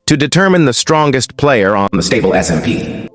To determine the strongest player on the stable SMP,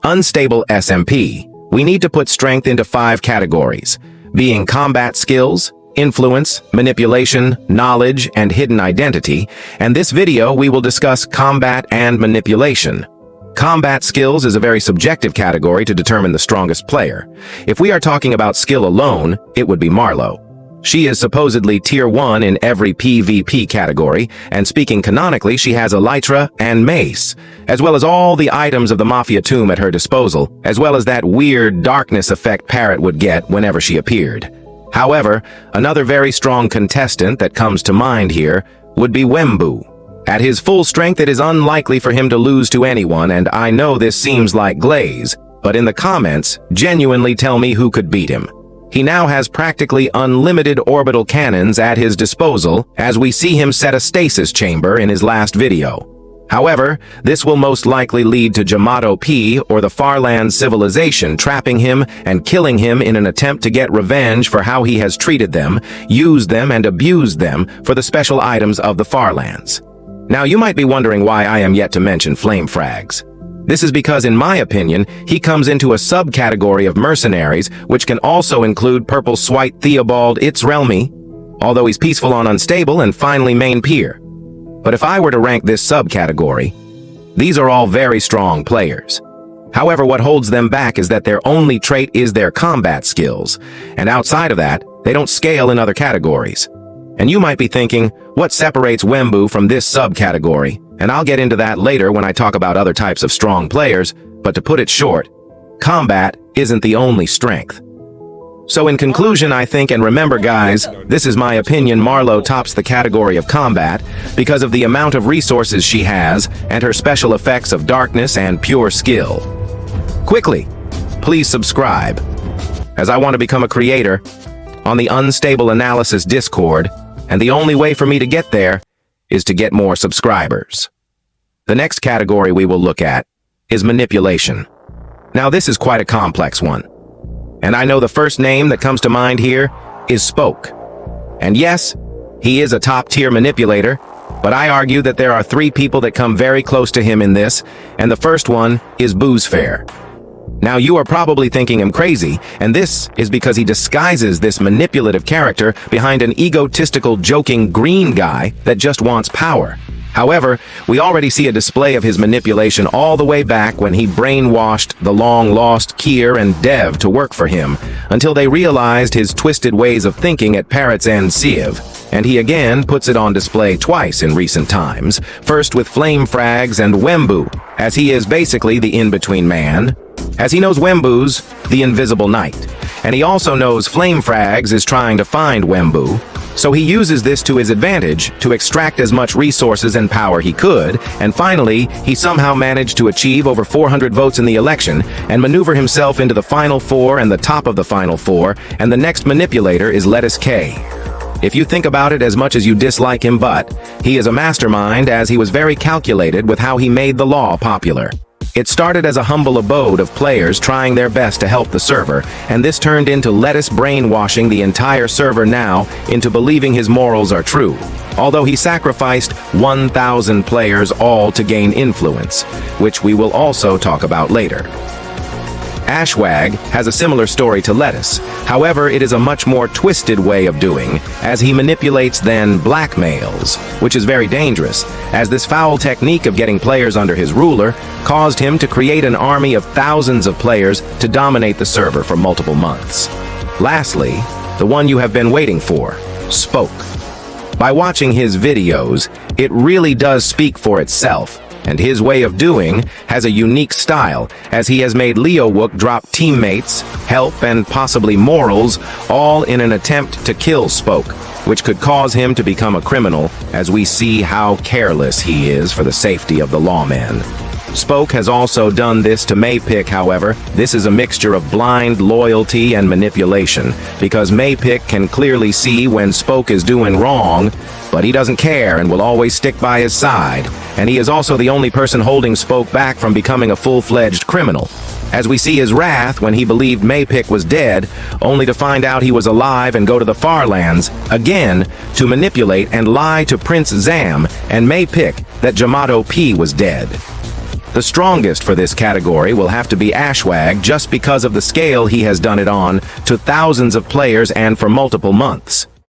Unstable SMP, we need to put strength into 5 categories, being combat skills, influence, manipulation, knowledge, and hidden identity, and this video we will discuss combat and manipulation. Combat skills is a very subjective category to determine the strongest player. If we are talking about skill alone, it would be Marlow. She is supposedly tier 1 in every PvP category, and speaking canonically, she has elytra and mace, as well as all the items of the mafia tomb at her disposal, as well as that weird darkness effect Parrot would get whenever she appeared. However, another very strong contestant that comes to mind here would be Wembu. At his full strength, it is unlikely for him to lose to anyone, and I know this seems like glaze, but in the comments, genuinely tell me who could beat him. He now has practically unlimited orbital cannons at his disposal, as we see him set a stasis chamber in his last video. However, this will most likely lead to Jamato P or the Farland civilization trapping him and killing him in an attempt to get revenge for how he has treated them, used them, and abused them for the special items of the Farlands. Now you might be wondering why I am yet to mention flame frags. This is because, in my opinion, he comes into a subcategory of mercenaries, which can also include Purple Swite Theobald Itzrelmi, although he's peaceful on Unstable and finally main peer. But if I were to rank this subcategory, these are all very strong players. However, what holds them back is that their only trait is their combat skills, and outside of that, they don't scale in other categories. And you might be thinking, what separates Wembu from this subcategory? And I'll get into that later when I talk about other types of strong players, but to put it short, combat isn't the only strength. So in conclusion, I think, and remember guys, this is my opinion, Marlow tops the category of combat because of the amount of resources she has and her special effects of darkness and pure skill. Quickly, please subscribe, as I want to become a creator on the Unstable Analysis Discord, and the only way for me to get there is to get more subscribers. The next category we will look at is manipulation. Now this is quite a complex one. And I know the first name that comes to mind here is Spoke. And yes, he is a top-tier manipulator, but I argue that there are 3 people that come very close to him in this, and the first one is Boozefair. Now you are probably thinking him crazy, and this is because he disguises this manipulative character behind an egotistical, joking green guy that just wants power. However, we already see a display of his manipulation all the way back when he brainwashed the long-lost Kier and Dev to work for him, until they realized his twisted ways of thinking at Parrots and Civ. And he again puts it on display twice in recent times, first with Flame Frags and Wembu, as he is basically the in-between man, as he knows Wembu's the invisible knight, and he also knows Flame Frags is trying to find Wembu, so he uses this to his advantage to extract as much resources and power he could, and finally, he somehow managed to achieve over 400 votes in the election and maneuver himself into the final 4 and the top of the final 4, and the next manipulator is Lettuce K. If you think about it as much as you dislike him, but he is a mastermind, as he was very calculated with how he made the law popular. It started as a humble abode of players trying their best to help the server, and this turned into Lettuce brainwashing the entire server now into believing his morals are true, although he sacrificed 1,000 players all to gain influence, which we will also talk about later. Ashwag has a similar story to Lettuce, however it is a much more twisted way of doing, as he manipulates then blackmails, which is very dangerous, as this foul technique of getting players under his ruler caused him to create an army of thousands of players to dominate the server for multiple months. Lastly, the one you have been waiting for, Spoke. By watching his videos, it really does speak for itself, and his way of doing has a unique style, as he has made Leowook drop teammates, help, and possibly morals, all in an attempt to kill Spoke, which could cause him to become a criminal, as we see how careless he is for the safety of the lawmen. Spoke has also done this to Maypick, however. This is a mixture of blind loyalty and manipulation, because Maypick can clearly see when Spoke is doing wrong, but he doesn't care and will always stick by his side, and he is also the only person holding Spoke back from becoming a full-fledged criminal. as we see his wrath when he believed Maypick was dead, only to find out he was alive and go to the far lands, again, to manipulate and lie to Prince Zam and Maypick that Jamato P was dead. The strongest for this category will have to be Ashwag just because of the scale he has done it on to thousands of players and for multiple months.